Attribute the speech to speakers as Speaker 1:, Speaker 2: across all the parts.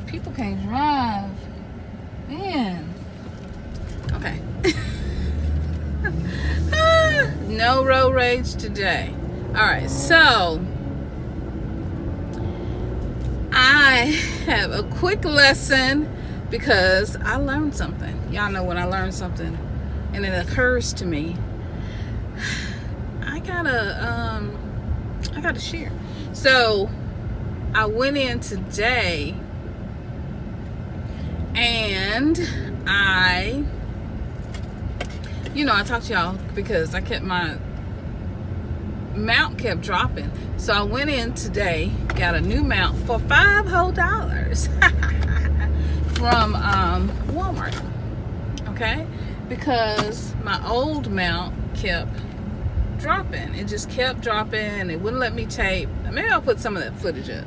Speaker 1: people can't drive. Man. Okay. No road rage today. Alright, so I have a quick lesson because I learned something. Y'all know when I learn something and it occurs to me, I gotta share. So I went in today and I talked to y'all because my mount kept dropping. So I went in today, got a new mount for $5 whole from Walmart. Okay? Because my old mount kept dropping. It just kept dropping. It wouldn't let me tape. Maybe I'll put some of that footage up.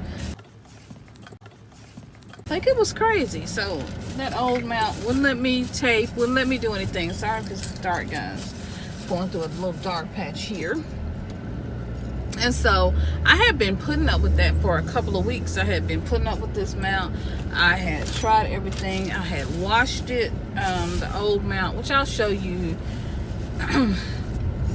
Speaker 1: Like, it was crazy. So that old mount wouldn't let me tape, wouldn't let me do anything. Sorry if it's dark, guys. Going through a little dark patch here. And so I had been putting up with that for a couple of weeks. I had been putting up with this mount. I had tried everything. I had washed it, the old mount, which I'll show you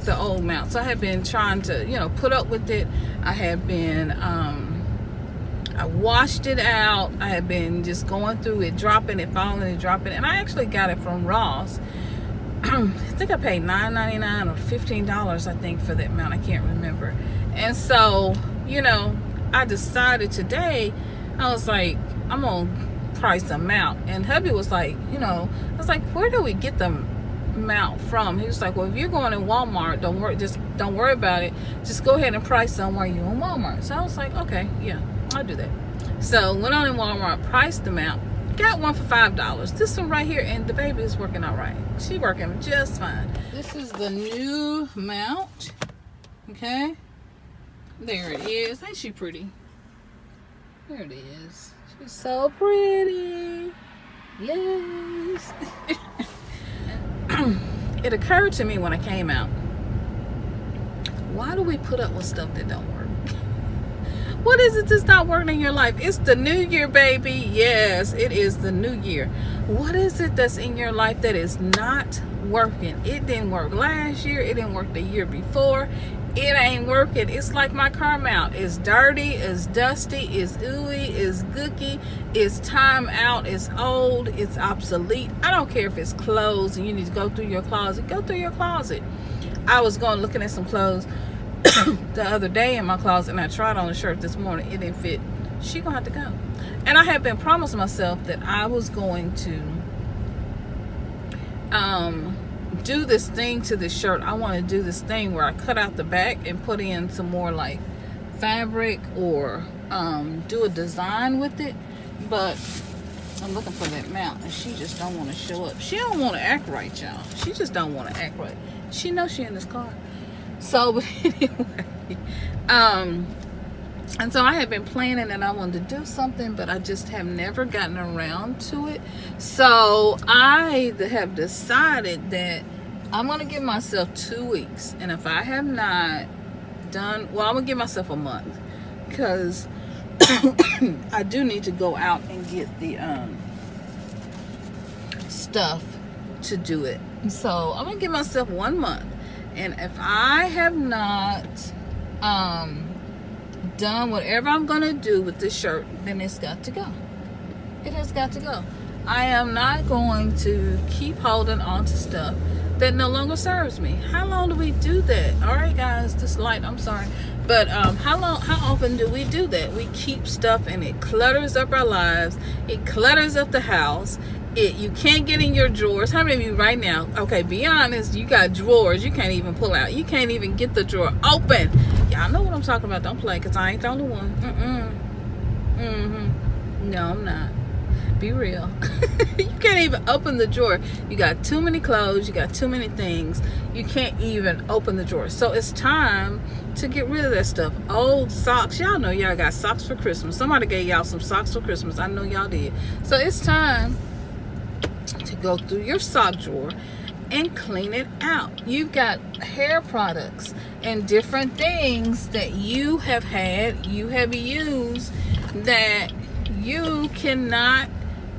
Speaker 1: the old mount. So I had been trying to, put up with it. I had been, I washed it out. I had been just going through it, dropping it, falling it, dropping it. And I actually got it from Ross. I think I paid $9.99 or $15, I think, for that mount. I can't remember. And so, I decided today, I was like, I'm going to price the mount. And hubby was like, I was like, where do we get the mount from? He was like, well, if you're going in Walmart, don't worry about it. Just go ahead and price somewhere you in Walmart. So I was like, okay, yeah, I'll do that. So went on in Walmart, priced the mount, got one for $5. This one right here, and the baby is working all right. She working just fine. This is the new mount. Okay, there it is. Ain't she pretty? There it is. She's so pretty. Yes. It occurred to me when I came out, why do we put up with stuff that don't work? What is it that's not working in your life? It's the new year, baby. Yes, it is the new year. What is it that's in your life that is not working? It didn't work last year. It didn't work the year before. It ain't working. It's like my car mount. It's dirty, it's dusty, it's ooey, it's gooky, it's time out, it's old, it's obsolete. I don't care if it's clothes and you need to go through your closet. Go through your closet. I was looking at some clothes the other day in my closet, and I tried on a shirt this morning. It didn't fit. She gonna have to go. And I had been promised myself that I was going to do this thing to this shirt. I want to do this thing where I cut out the back and put in some more like fabric or do a design with it. But I'm looking for that mount, and she just don't want to show up. She don't want to act right, y'all. She just don't want to act right. She knows she in this car. So, but anyway, and so I had been planning and I wanted to do something, but I just have never gotten around to it. So I have decided that I'm going to give myself 2 weeks. And if I have not done, well, I'm going to give myself a month, because I do need to go out and get the stuff to do it. So I'm going to give myself 1 month. And if I have not done whatever I'm going to do with this shirt, then it's got to go. It has got to go. I am not going to keep holding on to stuff that no longer serves me. How long do we do that? All right, guys, this light, I'm sorry. But how often do we do that? We keep stuff and it clutters up our lives. It clutters up the house. You can't get in your drawers. How many of you right now, okay, be honest, you got drawers you can't even pull out. You can't even get the drawer open. Y'all know what I'm talking about. Don't play, because I ain't the only one. No, I'm not. Be real. You can't even open the drawer. You got too many clothes. You got too many things. You can't even open the drawer. So it's time to get rid of that stuff. Old socks. Y'all know y'all got socks for Christmas. Somebody gave y'all some socks for Christmas. I know y'all did. So it's time to go through your sock drawer and clean it out. You've got hair products and different things that you have had, you have used, that you cannot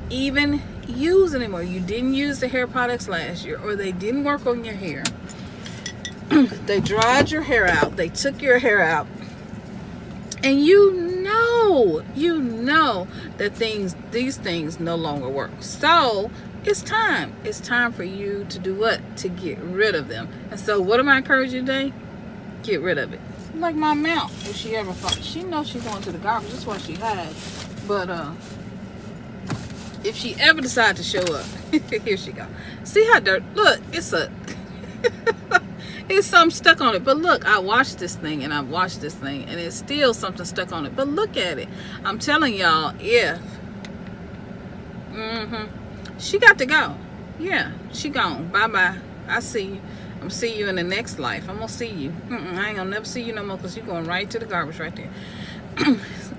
Speaker 1: even use anymore. You didn't use the hair products last year, or they didn't work on your hair. They dried your hair out. They took your hair out. And you know that these things no longer work. So it's time. It's time for you to do what? To get rid of them. And so what am I encouraging you today? Get rid of it. Like my mount, if she ever thought, she knows she's going to the garbage. That's what she had. But if she ever decides to show up, here she go. See how dirty? Look, it's something stuck on it. But look, I washed this thing and I washed this thing, and it's still something stuck on it. But look at it. I'm telling y'all, if she got to go. Yeah, she gone. Bye-bye. I see you. I'm gonna see you in the next life. I'm gonna see you. I ain't gonna never see you no more, because you're going right to the garbage right there.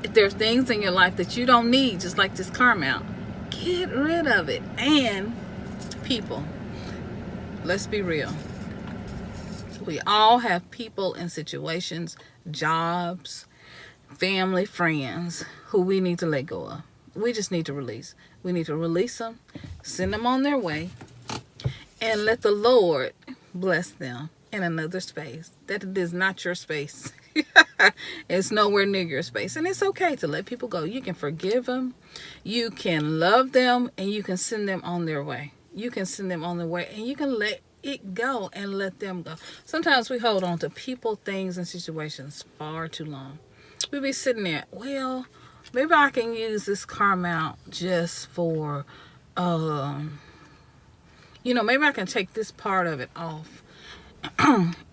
Speaker 1: If there's things in your life that you don't need, just like this car mount, get rid of it. And people, let's be real. We all have people and situations, jobs, family, friends who we need to let go of. We just need to release. We need to release them, send them on their way, and let the Lord bless them in another space. That it is not your space. It's nowhere near your space. And it's okay to let people go. You can forgive them. You can love them, and you can send them on their way. You can send them on their way, and you can let it go and let them go. Sometimes we hold on to people, things, and situations far too long. We be sitting there, well, maybe I can use this car mount just for, maybe I can take this part of it off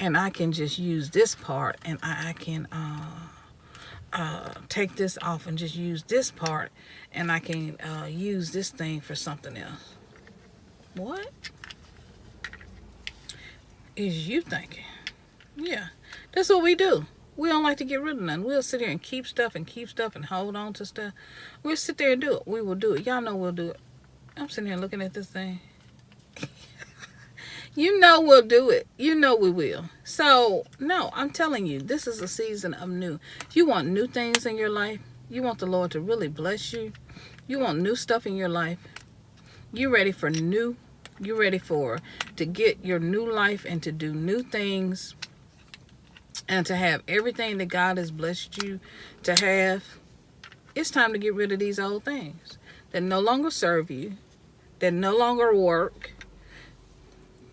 Speaker 1: and I can just use this part, and I can take this off and just use this part, and I can use this thing for something else. What is you thinking? Yeah, that's what we do. We don't like to get rid of nothing. We'll sit here and keep stuff and hold on to stuff. We'll sit there and do it. We will do it. Y'all know we'll do it. I'm sitting here looking at this thing. You know we'll do it. You know we will. So, no, I'm telling you, this is a season of new. You want new things in your life. You want the Lord to really bless you. You want new stuff in your life. You ready for new. You ready to get your new life and to do new things and to have everything that God has blessed you to have. It's time to get rid of these old things that no longer serve you, that no longer work.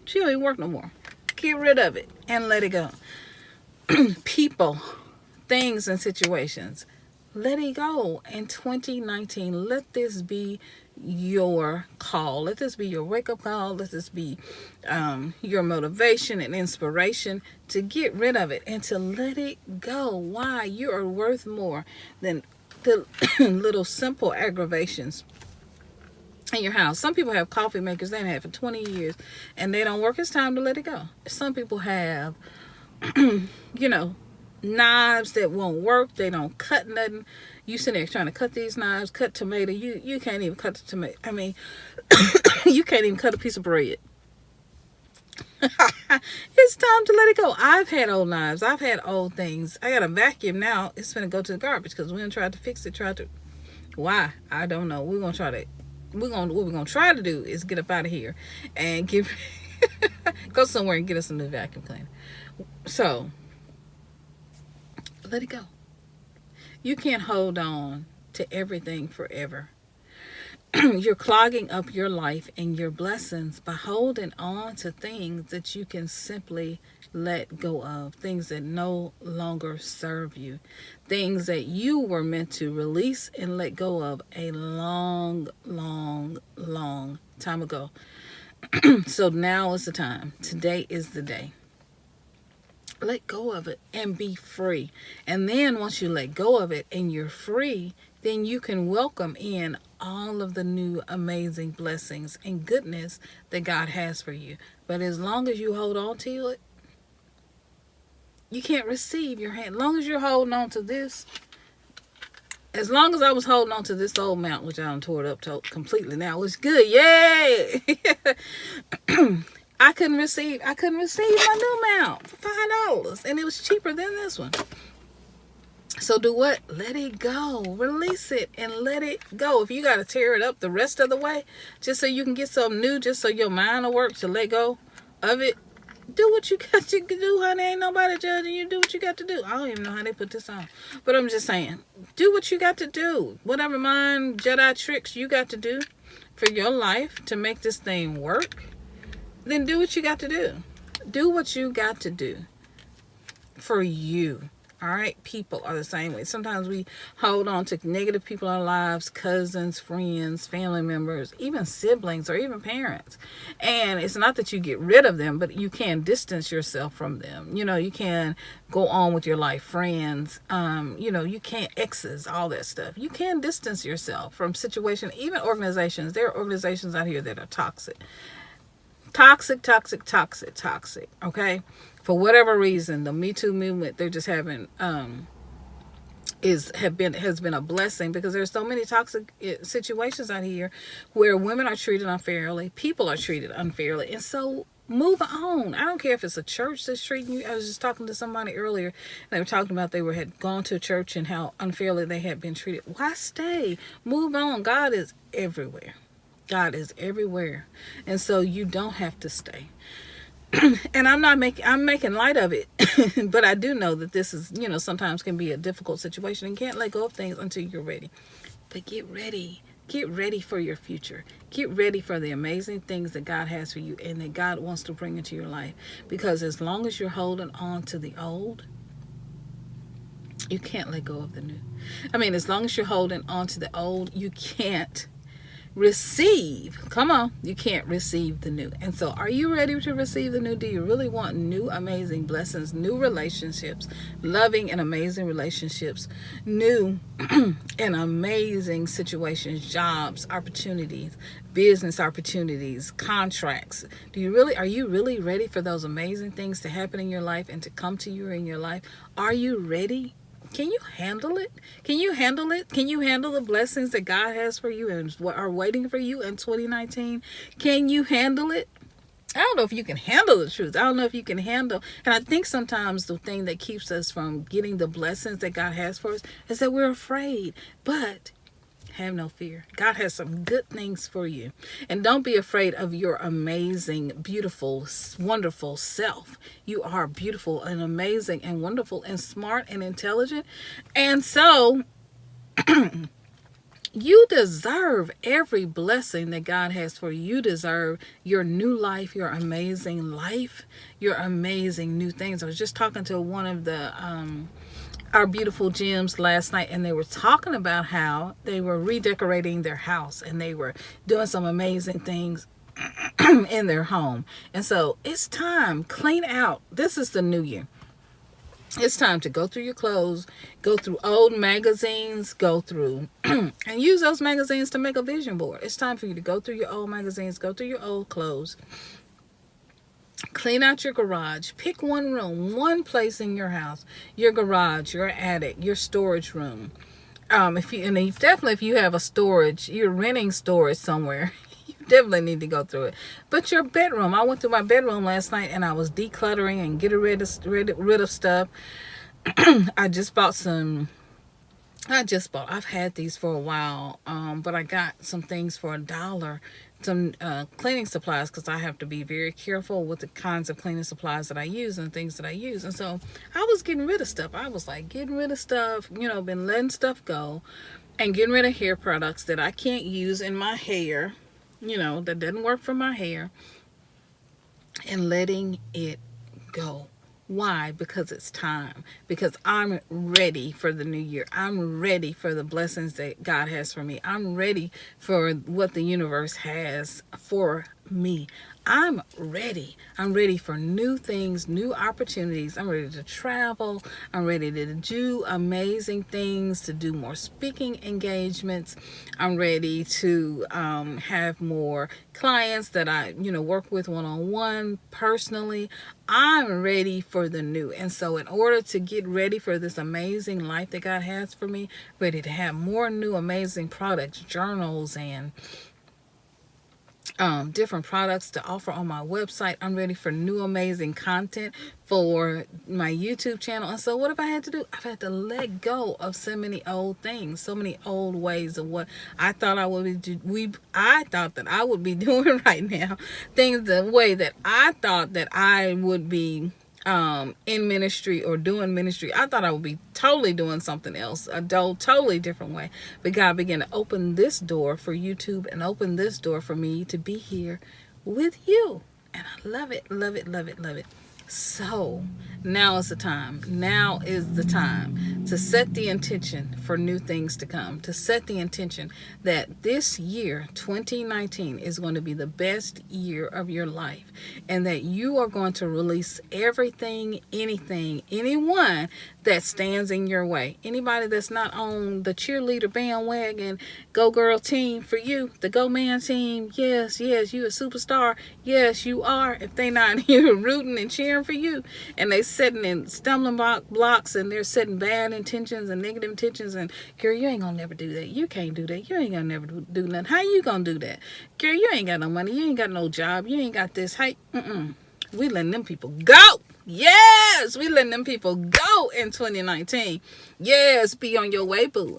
Speaker 1: She don't even work no more. Get rid of it and let it go. People, things, and situations. Let it go in 2019. Let this be your call. Let this be your wake-up call. Let this be your motivation and inspiration to get rid of it and to let it go. Why? You are worth more than the little simple aggravations in your house. Some people have coffee makers they had for 20 years and they don't work. It's time to let it go. Some people have knives that won't work. They don't cut nothing. You sitting there trying to cut these knives, cut tomato. You can't even cut the tomato. I mean, you can't even cut a piece of bread. It's time to let it go. I've had old knives. I've had old things. I got a vacuum now. It's going to go to the garbage because we done tried to fix it. Why? I don't know. What we're going to try to do is get up out of here and go somewhere and get us a new vacuum cleaner. So, let it go. You can't hold on to everything forever. You're clogging up your life and your blessings by holding on to things that you can simply let go of. Things that no longer serve you. Things that you were meant to release and let go of a long, long, long time ago. So now is the time. Today is the day. Let go of it and be free. And then once you let go of it and you're free, then you can welcome in all of the new amazing blessings and goodness that God has for you. But as long as you hold on to it, you can't receive your hand. As long as you're holding on to this, as long as I was holding on to this old mount, which I done tore it up completely now, it's good. Yay! I couldn't receive my new mount for $5, and it was cheaper than this one. So do what? Let it go. Release it and let it go. If you got to tear it up the rest of the way, just so you can get something new, just so your mind will work to let go of it, do what you got to do, honey. Ain't nobody judging you. Do what you got to do. I don't even know how they put this on. But I'm just saying, do what you got to do. Whatever mind Jedi tricks you got to do for your life to make this thing work, then do what you got to do. Do what you got to do for you. All right, people are the same way. Sometimes we hold on to negative people in our lives, cousins, friends, family members, even siblings, or even parents. And it's not that you get rid of them, but you can distance yourself from them. You can go on with your life, friends. You can't exes, all that stuff. You can distance yourself from situations, even organizations. There are organizations out here that are toxic. Toxic, okay? For whatever reason, the Me Too movement, they're just having has been a blessing, because there's so many toxic situations out here where women are treated unfairly, people are treated unfairly, and so move on. I don't care if it's a church that's treating you. I was just talking to somebody earlier, and they were talking about had gone to a church and how unfairly they had been treated. Why stay? Move on. God is everywhere. God is everywhere, and so you don't have to stay. And I'm making light of it, but I do know that this is, sometimes can be a difficult situation, and can't let go of things until you're ready. But get ready for your future. Get ready for the amazing things that God has for you and that God wants to bring into your life, because as long as you're holding on to the old, you can't let go of the new. As long as you're holding on to the old, you can't receive. Come on, you can't receive the new. And so, are you ready to receive the new? Do you really want new amazing blessings, new relationships, loving and amazing relationships, new and amazing situations, jobs, opportunities, business opportunities, contracts? Are you really ready for those amazing things to happen in your life and to come to you in your life? Are you ready? Can you handle it? Can you handle it? Can you handle the blessings that God has for you and what are waiting for you in 2019? Can you handle it? I don't know if you can handle the truth. I don't know if you can handle. And I think sometimes the thing that keeps us from getting the blessings that God has for us is that we're afraid. But have no fear. God has some good things for you. And don't be afraid of your amazing, beautiful, wonderful self. You are beautiful and amazing and wonderful and smart and intelligent. And so you deserve every blessing that God has for you. You deserve your new life, your amazing life, your amazing new things. I was just talking to one of our beautiful gems last night, and they were talking about how they were redecorating their house and they were doing some amazing things in their home. And so it's time, clean out. This is the new year. It's time to go through your clothes, go through old magazines, go through and use those magazines to make a vision board. It's time for you to go through your old magazines, go through your old clothes, clean out your garage. Pick one room, one place in your house, your garage, your attic, your storage room. If you have a storage, you're renting storage somewhere, you definitely need to go through it. But your bedroom, I went through my bedroom last night and I was decluttering and getting rid of stuff. I've had these for a while, but I got some things for $1. Some cleaning supplies, because I have to be very careful with the kinds of cleaning supplies that I use and things that I use. And so I was getting rid of stuff. I was like getting rid of stuff, been letting stuff go and getting rid of hair products that I can't use in my hair, that doesn't work for my hair, and letting it go. Why? Because it's time. Because I'm ready for the new year. I'm ready for the blessings that God has for me. I'm ready for what the universe has for me. I'm ready. I'm ready for new things, new opportunities. I'm ready to travel. I'm ready to do amazing things, to do more speaking engagements. I'm ready to have more clients that I, work with one-on-one personally. I'm ready for the new. And so in order to get ready for this amazing life that God has for me, ready to have more new amazing products, journals, and different products to offer on my website. I'm ready for new amazing content for my YouTube channel. And so what have I had to do? I've had to let go of so many old things, so many old ways of what I thought I would be I thought that I would be doing right now. Things the way that I thought that I would be in ministry or doing ministry. I thought I would be totally doing something else, a totally different way. But God began to open this door for YouTube and open this door for me to be here with you. And I love it, love it, love it, love it. So now is the time. Now is the time to set the intention for new things to come. To set the intention that this year, 2019, is going to be the best year of your life. And that you are going to release everything, anything, anyone that stands in your way. Anybody that's not on the cheerleader bandwagon, go girl team for you, the go man team. Yes, yes, you a superstar. Yes, you are. If they not here rooting and cheering for you, and they sitting in stumbling blocks, and they're setting bad intentions and negative intentions, and girl, you ain't gonna never do that. You can't do that. You ain't gonna never do nothing. How you gonna do that? Girl, you ain't got no money. You ain't got no job. You ain't got this. Hey, we letting them people go. Yes, we letting them people go in 2019. Yes, be on your way, boo.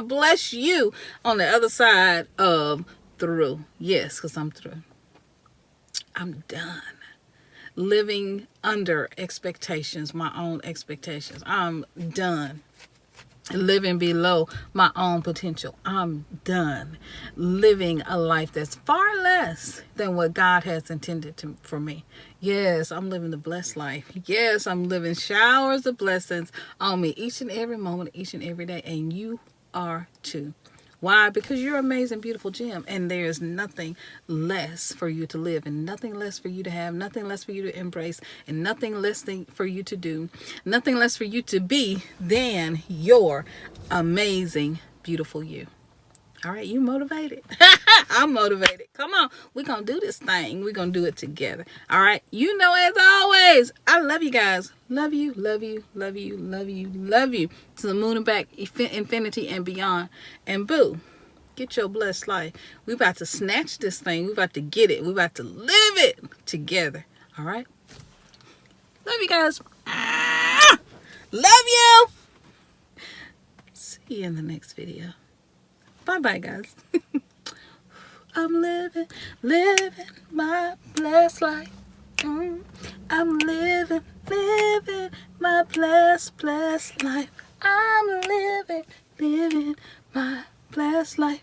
Speaker 1: Bless you on the other side of through. Yes, because I'm through. I'm done living under expectations, my own expectations. I'm done living below my own potential. I'm done living a life that's far less than what God has intended for me. Yes, I'm living the blessed life. Yes, I'm living showers of blessings on me each and every moment, each and every day. And you are too. Why? Because you're an amazing, beautiful gem, and there's nothing less for you to live, and nothing less for you to have, nothing less for you to embrace, and nothing less for you to do, nothing less for you to be than your amazing, beautiful you. All right, you motivated? I'm motivated. Come on, we're going to do this thing. We're going to do it together. All right, you know, as always, I love you guys. Love you, love you, love you, love you, love you. To the moon and back, infinity and beyond. And boo, get your blessed life. We about to snatch this thing. We about to get it. We about to live it together. All right? Love you guys. Love you. See you in the next video. Bye-bye, guys. I'm living my blessed life. I'm living my blessed life. I'm living my blessed life.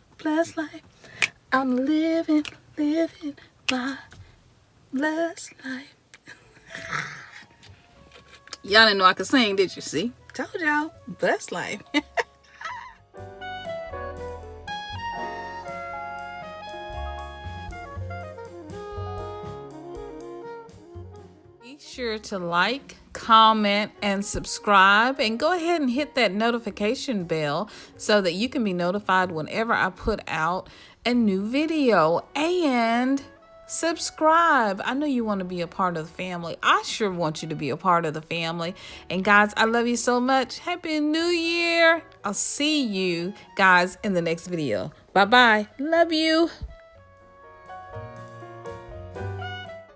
Speaker 1: I'm living my blessed life. Y'all didn't know I could sing, did you? See? Told y'all. Blessed life. Be sure to like, comment, and subscribe, and go ahead and hit that notification bell so that you can be notified whenever I put out a new video. And subscribe. I know you want to be a part of the family. I sure want you to be a part of the family. And guys, I love you so much. Happy New Year. I'll see you guys in the next video. Bye-bye. Love you.